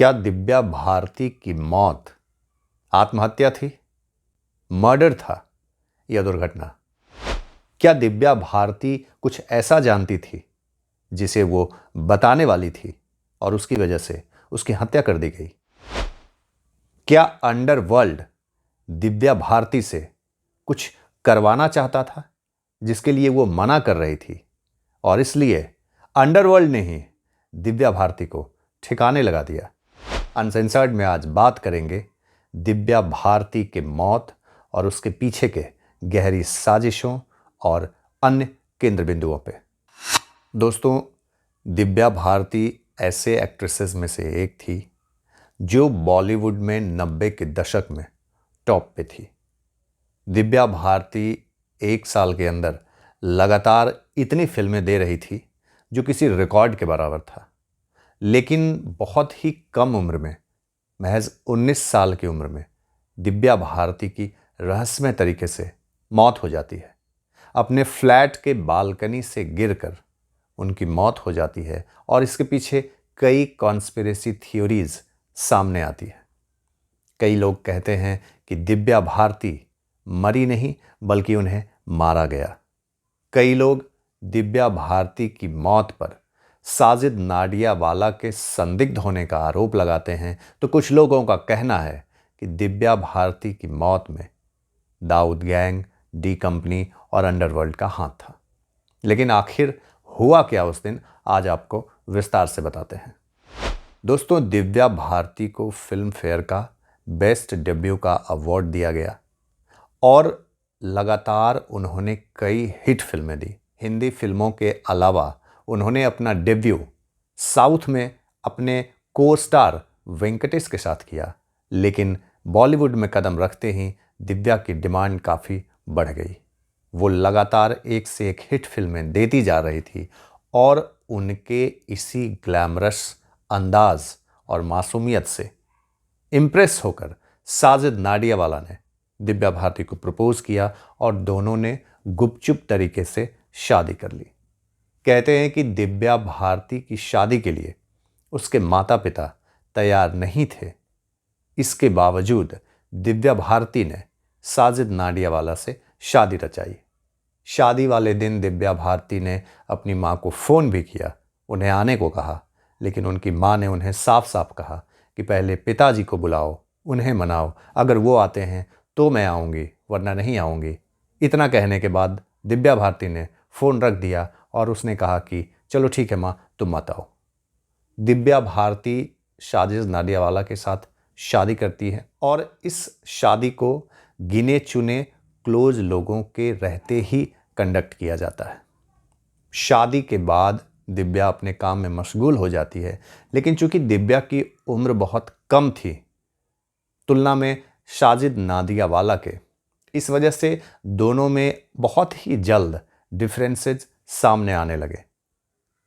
क्या दिव्या भारती की मौत आत्महत्या थी, मर्डर था या दुर्घटना? क्या दिव्या भारती कुछ ऐसा जानती थी जिसे वो बताने वाली थी और उसकी वजह से उसकी हत्या कर दी गई? क्या अंडरवर्ल्ड दिव्या भारती से कुछ करवाना चाहता था जिसके लिए वो मना कर रही थी और इसलिए अंडरवर्ल्ड ने ही दिव्या भारती को ठिकाने लगा दिया? अनसेंसर्ड में आज बात करेंगे दिव्या भारती की मौत और उसके पीछे के गहरी साजिशों और अन्य केंद्र बिंदुओं पे। दोस्तों, दिव्या भारती ऐसे एक्ट्रेसेस में से एक थी जो बॉलीवुड में 90 के दशक में टॉप पे थी। दिव्या भारती एक साल के अंदर लगातार इतनी फिल्में दे रही थी जो किसी रिकॉर्ड के बराबर था। लेकिन बहुत ही कम उम्र में, महज 19 साल की उम्र में, दिव्या भारती की रहस्यमय तरीके से मौत हो जाती है। अपने फ्लैट के बालकनी से गिरकर उनकी मौत हो जाती है और इसके पीछे कई कॉन्स्पिरेसी थ्योरीज सामने आती है। कई लोग कहते हैं कि दिव्या भारती मरी नहीं बल्कि उन्हें मारा गया। कई लोग दिव्या भारती की मौत पर साजिद नाडियावाला के संदिग्ध होने का आरोप लगाते हैं, तो कुछ लोगों का कहना है कि दिव्या भारती की मौत में दाऊद गैंग, डी कंपनी और अंडरवर्ल्ड का हाथ था। लेकिन आखिर हुआ क्या उस दिन, आज आपको विस्तार से बताते हैं। दोस्तों, दिव्या भारती को फिल्म फेयर का बेस्ट डेब्यू का अवार्ड दिया गया और लगातार उन्होंने कई हिट फिल्में दी। हिंदी फिल्मों के अलावा उन्होंने अपना डेब्यू साउथ में अपने को स्टार वेंकटेश के साथ किया। लेकिन बॉलीवुड में कदम रखते ही दिव्या की डिमांड काफ़ी बढ़ गई। वो लगातार एक से एक हिट फिल्में देती जा रही थी और उनके इसी ग्लैमरस अंदाज और मासूमियत से इम्प्रेस होकर साजिद नाडियावाला ने दिव्या भारती को प्रपोज किया और दोनों ने गुपचुप तरीके से शादी कर ली। कहते हैं कि दिव्या भारती की शादी के लिए उसके माता पिता तैयार नहीं थे। इसके बावजूद दिव्या भारती ने साजिद नाडियावाला से शादी रचाई। शादी वाले दिन दिव्या भारती ने अपनी मां को फ़ोन भी किया, उन्हें आने को कहा, लेकिन उनकी मां ने उन्हें साफ साफ कहा कि पहले पिताजी को बुलाओ, उन्हें मनाओ, अगर वो आते हैं तो मैं आऊँगी वरना नहीं आऊँगी। इतना कहने के बाद दिव्या भारती ने फ़ोन रख दिया और उसने कहा कि चलो ठीक है माँ, तुम मत आओ। दिव्या भारती साजिद नाडियावाला के साथ शादी करती है और इस शादी को गिने चुने क्लोज लोगों के रहते ही कंडक्ट किया जाता है। शादी के बाद दिव्या अपने काम में मशगूल हो जाती है, लेकिन चूंकि दिव्या की उम्र बहुत कम थी तुलना में साजिद नाडियावाला के, इस वजह से दोनों में बहुत ही जल्द डिफरेंसेस सामने आने लगे।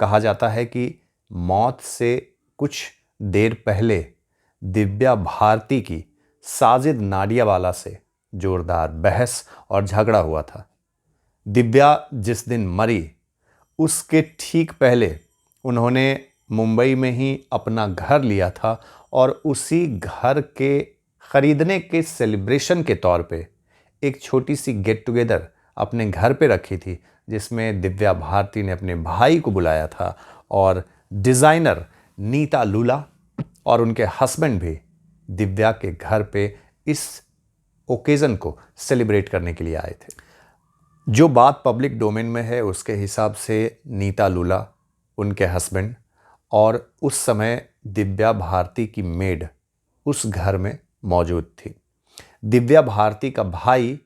कहा जाता है कि मौत से कुछ देर पहले दिव्या भारती की साजिद नाडियावाला से जोरदार बहस और झगड़ा हुआ था। दिव्या जिस दिन मरी उसके ठीक पहले उन्होंने मुंबई में ही अपना घर लिया था और उसी घर के खरीदने के सेलिब्रेशन के तौर पे एक छोटी सी गेट टुगेदर अपने घर पे रखी थी, जिसमें दिव्या भारती ने अपने भाई को बुलाया था और डिज़ाइनर नीता लूला और उनके हस्बैंड भी दिव्या के घर पे इस ओकेज़न को सेलिब्रेट करने के लिए आए थे। जो बात पब्लिक डोमेन में है उसके हिसाब से नीता लूला, उनके हस्बैंड और उस समय दिव्या भारती की मेड उस घर में मौजूद थी। दिव्या भारती का भाई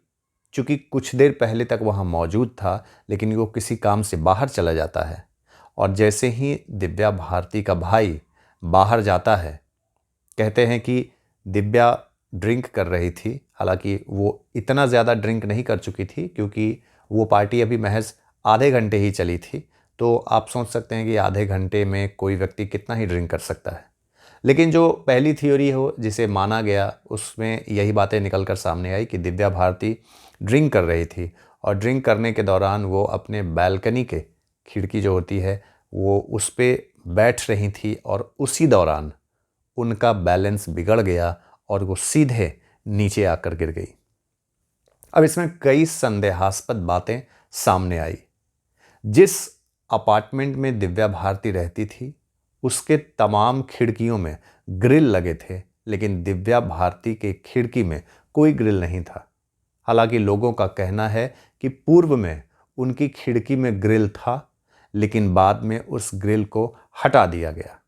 चूँकि कुछ देर पहले तक वहाँ मौजूद था, लेकिन वो किसी काम से बाहर चला जाता है और जैसे ही दिव्या भारती का भाई बाहर जाता है, कहते हैं कि दिव्या ड्रिंक कर रही थी। हालांकि वो इतना ज़्यादा ड्रिंक नहीं कर चुकी थी क्योंकि वो पार्टी अभी महज आधे घंटे ही चली थी, तो आप सोच सकते हैं कि आधे घंटे में कोई व्यक्ति कितना ही ड्रिंक कर सकता है। लेकिन जो पहली थ्योरी हो जिसे माना गया उसमें यही बातें निकल कर सामने आई कि दिव्या भारती ड्रिंक कर रही थी और ड्रिंक करने के दौरान वो अपने बालकनी के खिड़की जो होती है वो उस पर बैठ रही थी और उसी दौरान उनका बैलेंस बिगड़ गया और वो सीधे नीचे आकर गिर गई। अब इसमें कई संदेहास्पद बातें सामने आई। जिस अपार्टमेंट में दिव्या भारती रहती थी उसके तमाम खिड़कियों में ग्रिल लगे थे, लेकिन दिव्या भारती के खिड़की में कोई ग्रिल नहीं था। हालांकि लोगों का कहना है कि पूर्व में उनकी खिड़की में ग्रिल था, लेकिन बाद में उस ग्रिल को हटा दिया गया।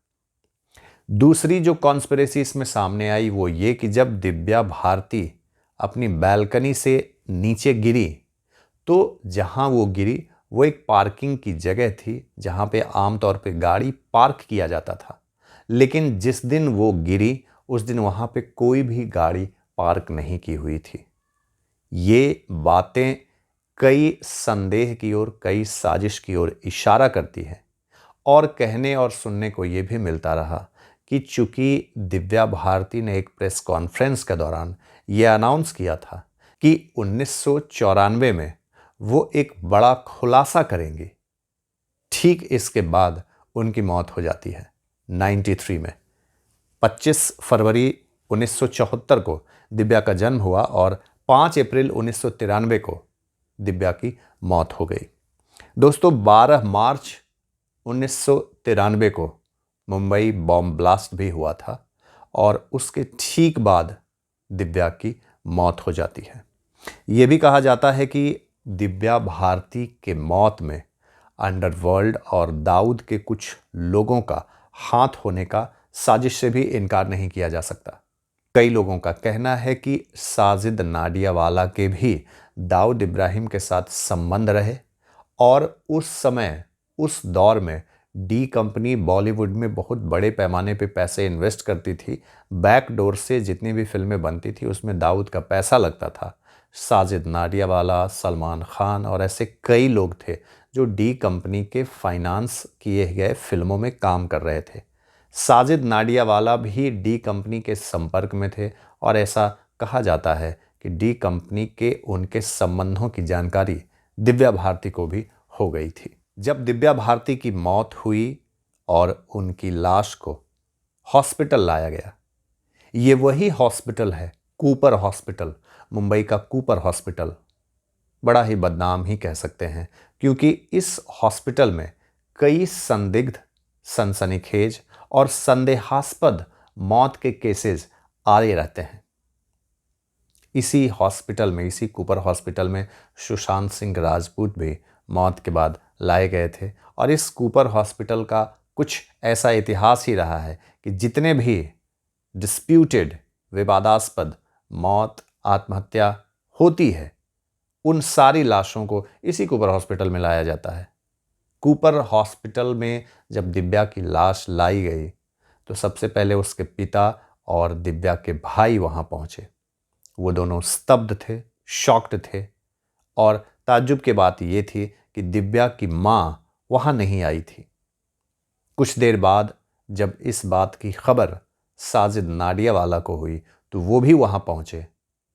दूसरी जो कॉन्स्पिरेसी इसमें सामने आई वो ये कि जब दिव्या भारती अपनी बैल्कनी से नीचे गिरी तो जहां वो गिरी वो एक पार्किंग की जगह थी जहां पे आमतौर पे गाड़ी पार्क किया जाता था, लेकिन जिस दिन वो गिरी उस दिन वहां पे कोई भी गाड़ी पार्क नहीं की हुई थी। ये बातें कई संदेह की ओर, कई साजिश की ओर इशारा करती है। और कहने और सुनने को ये भी मिलता रहा कि चूंकि दिव्या भारती ने एक प्रेस कॉन्फ्रेंस के दौरान ये अनाउंस किया था कि 1994 में वो एक बड़ा खुलासा करेंगी, ठीक इसके बाद उनकी मौत हो जाती है 93 में। 25 फरवरी 1974 को दिव्या का जन्म हुआ और 5 अप्रैल 1993 को दिव्या की मौत हो गई। दोस्तों, 12 मार्च 1993 को मुंबई बॉम्ब ब्लास्ट भी हुआ था और उसके ठीक बाद दिव्या की मौत हो जाती है। ये भी कहा जाता है कि दिव्या भारती के मौत में अंडरवर्ल्ड और दाऊद के कुछ लोगों का हाथ होने का साजिश से भी इनकार नहीं किया जा सकता। कई लोगों का कहना है कि साजिद नाडियावाला के भी दाऊद इब्राहिम के साथ संबंध रहे और उस समय, उस दौर में डी कंपनी बॉलीवुड में बहुत बड़े पैमाने पे पैसे इन्वेस्ट करती थी। बैकडोर से जितनी भी फिल्में बनती थी उसमें दाऊद का पैसा लगता था। साजिद नाडियावाला, सलमान खान और ऐसे कई लोग थे जो डी कंपनी के फाइनेंस किए गए फिल्मों में काम कर रहे थे। साजिद नाडियावाला भी डी कंपनी के संपर्क में थे और ऐसा कहा जाता है कि डी कंपनी के उनके संबंधों की जानकारी दिव्या भारती को भी हो गई थी। जब दिव्या भारती की मौत हुई और उनकी लाश को हॉस्पिटल लाया गया, ये वही हॉस्पिटल है, कूपर हॉस्पिटल, मुंबई का कूपर हॉस्पिटल। बड़ा ही बदनाम ही कह सकते हैं, क्योंकि इस हॉस्पिटल में कई संदिग्ध, सनसनीखेज और संदेहास्पद मौत के केसेस आए रहते हैं। इसी हॉस्पिटल में, इसी कूपर हॉस्पिटल में सुशांत सिंह राजपूत भी मौत के बाद लाए गए थे। और इस कूपर हॉस्पिटल का कुछ ऐसा इतिहास ही रहा है कि जितने भी डिस्प्यूटेड, विवादास्पद मौत, आत्महत्या होती है, उन सारी लाशों को इसी कूपर हॉस्पिटल में लाया जाता है। कूपर हॉस्पिटल में जब दिव्या की लाश लाई गई तो सबसे पहले उसके पिता और दिव्या के भाई वहां पहुंचे। वो दोनों स्तब्ध थे, शॉक्ड थे और ताज्जुब की बात ये थी कि दिव्या की मां वहां नहीं आई थी। कुछ देर बाद जब इस बात की खबर साजिद नाडियावाला को हुई तो वो भी वहां पहुंचे।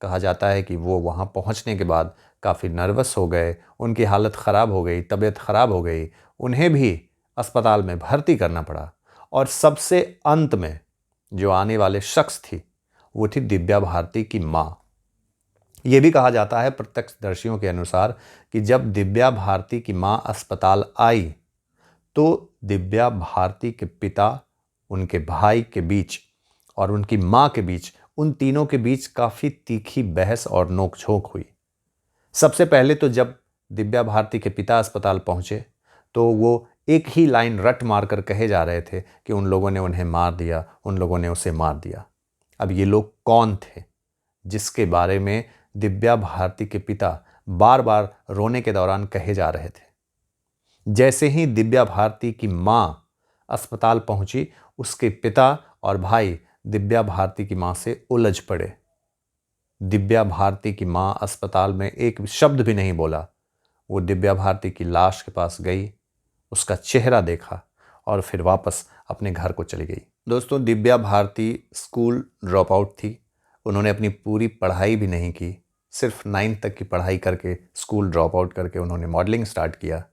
कहा जाता है कि वो वहां पहुंचने के बाद काफ़ी नर्वस हो गए, उनकी हालत ख़राब हो गई, तबीयत ख़राब हो गई, उन्हें भी अस्पताल में भर्ती करना पड़ा। और सबसे अंत में जो आने वाले शख्स थी वो थी दिव्या भारती की मां। यह भी कहा जाता है प्रत्यक्षदर्शियों के अनुसार कि जब दिव्या भारती की मां अस्पताल आई तो दिव्या भारती के पिता, उनके भाई के बीच और उनकी मां के बीच, उन तीनों के बीच काफ़ी तीखी बहस और नोकझोंक हुई। सबसे पहले तो जब दिव्या भारती के पिता अस्पताल पहुंचे तो वो एक ही लाइन रट मारकर कहे जा रहे थे कि उन लोगों ने उन्हें मार दिया, उन लोगों ने उसे मार दिया। अब ये लोग कौन थे जिसके बारे में दिव्या भारती के पिता बार बार रोने के दौरान कहे जा रहे थे? जैसे ही दिव्या भारती की मां अस्पताल पहुंची, उसके पिता और भाई दिव्या भारती की मां से उलझ पड़े। दिव्या भारती की मां अस्पताल में एक शब्द भी नहीं बोला। वो दिव्या भारती की लाश के पास गई, उसका चेहरा देखा और फिर वापस अपने घर को चली गई। दोस्तों, Divya Bharti school drop out थी। उन्होंने अपनी पूरी पढ़ाई भी नहीं की, सिर्फ 9th तक की पढ़ाई करके स्कूल ड्रॉप आउट करके उन्होंने मॉडलिंग स्टार्ट किया,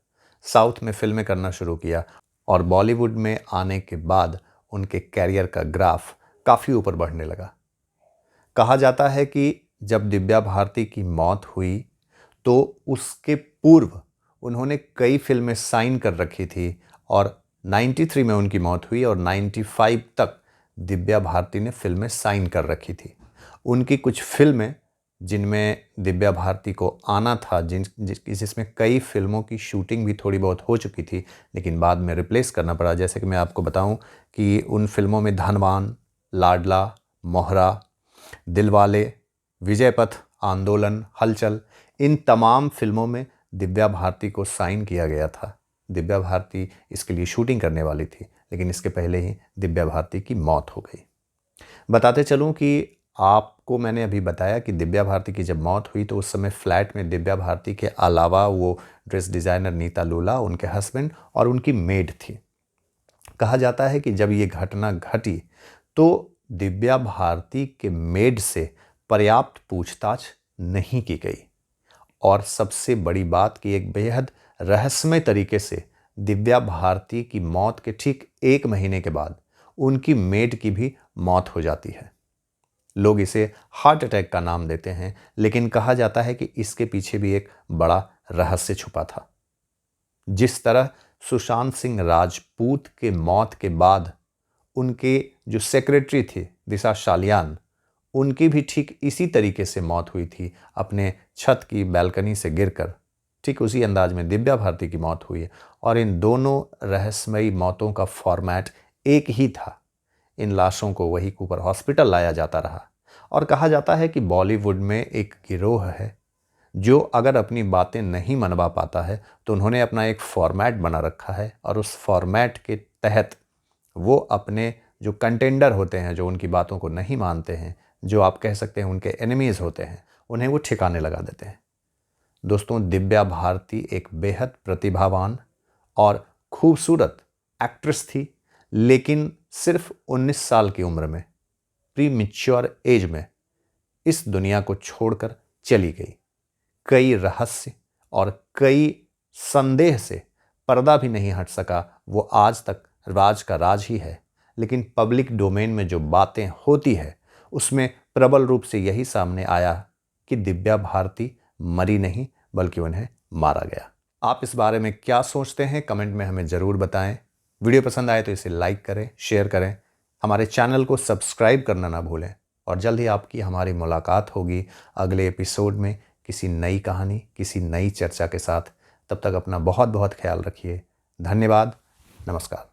साउथ में फिल्में करना शुरू किया और बॉलीवुड में आने के बाद उनके कैरियर का ग्राफ काफ़ी ऊपर बढ़ने लगा। कहा जाता है कि जब दिव्या भारती की मौत हुई तो उसके पूर्व उन्होंने कई फिल्में साइन कर रखी थी और 93 में उनकी मौत हुई और 95 तक दिव्या भारती ने फिल्में साइन कर रखी थी। उनकी कुछ फिल्में जिनमें दिव्या भारती को आना था, जिसमें कई फिल्मों की शूटिंग भी थोड़ी बहुत हो चुकी थी लेकिन बाद में रिप्लेस करना पड़ा। जैसे कि मैं आपको बताऊं कि उन फिल्मों में धनवान, लाडला, मोहरा, दिलवाले, विजयपथ, आंदोलन, हलचल, इन तमाम फिल्मों में दिव्या भारती को साइन किया गया था। दिव्या भारती इसके लिए शूटिंग करने वाली थी लेकिन इसके पहले ही दिव्या भारती की मौत हो गई। बताते चलूं कि आपको मैंने अभी बताया कि दिव्या भारती की जब मौत हुई तो उस समय फ्लैट में दिव्या भारती के अलावा वो ड्रेस डिज़ाइनर नीता लूला, उनके हस्बैंड और उनकी मेड थी। कहा जाता है कि जब ये घटना घटी तो दिव्या भारती के मेड से पर्याप्त पूछताछ नहीं की गई और सबसे बड़ी बात कि एक बेहद रहस्यमय तरीके से दिव्या भारती की मौत के ठीक 1 महीने के बाद उनकी मेड की भी मौत हो जाती है। लोग इसे हार्ट अटैक का नाम देते हैं लेकिन कहा जाता है कि इसके पीछे भी एक बड़ा रहस्य छुपा था। जिस तरह सुशांत सिंह राजपूत के मौत के बाद उनके जो सेक्रेटरी थी दिशा शालियान, उनकी भी ठीक इसी तरीके से मौत हुई थी, अपने छत की बैल्कनी से गिरकर। ठीक उसी अंदाज में दिव्या भारती की मौत हुई और इन दोनों रहस्यमयी मौतों का फॉर्मेट एक ही था। इन लाशों को वही कूपर हॉस्पिटल लाया जाता रहा और कहा जाता है कि बॉलीवुड में एक गिरोह है जो अगर अपनी बातें नहीं मनवा पाता है तो उन्होंने अपना एक फॉर्मेट बना रखा है और उस फॉर्मेट के तहत वो अपने जो कंटेंडर होते हैं, जो उनकी बातों को नहीं मानते हैं, जो आप कह सकते हैं उनके एनिमीज़ होते हैं, उन्हें वो ठिकाने लगा देते हैं। दोस्तों, दिव्या भारती एक बेहद प्रतिभावान और खूबसूरत एक्ट्रेस थी लेकिन सिर्फ 19 साल की उम्र में, प्री मैच्योर एज में इस दुनिया को छोड़कर चली गई। कई रहस्य और कई संदेह से पर्दा भी नहीं हट सका। वो आज तक राज का राज ही है लेकिन पब्लिक डोमेन में जो बातें होती है उसमें प्रबल रूप से यही सामने आया कि दिव्या भारती मरी नहीं बल्कि उन्हें मारा गया। आप इस बारे में क्या सोचते हैं कमेंट में हमें ज़रूर बताएं। वीडियो पसंद आए तो इसे लाइक करें, शेयर करें, हमारे चैनल को सब्सक्राइब करना ना भूलें और जल्द ही आपकी हमारी मुलाकात होगी अगले एपिसोड में किसी नई कहानी, किसी नई चर्चा के साथ। तब तक अपना बहुत बहुत ख्याल रखिए। धन्यवाद। नमस्कार।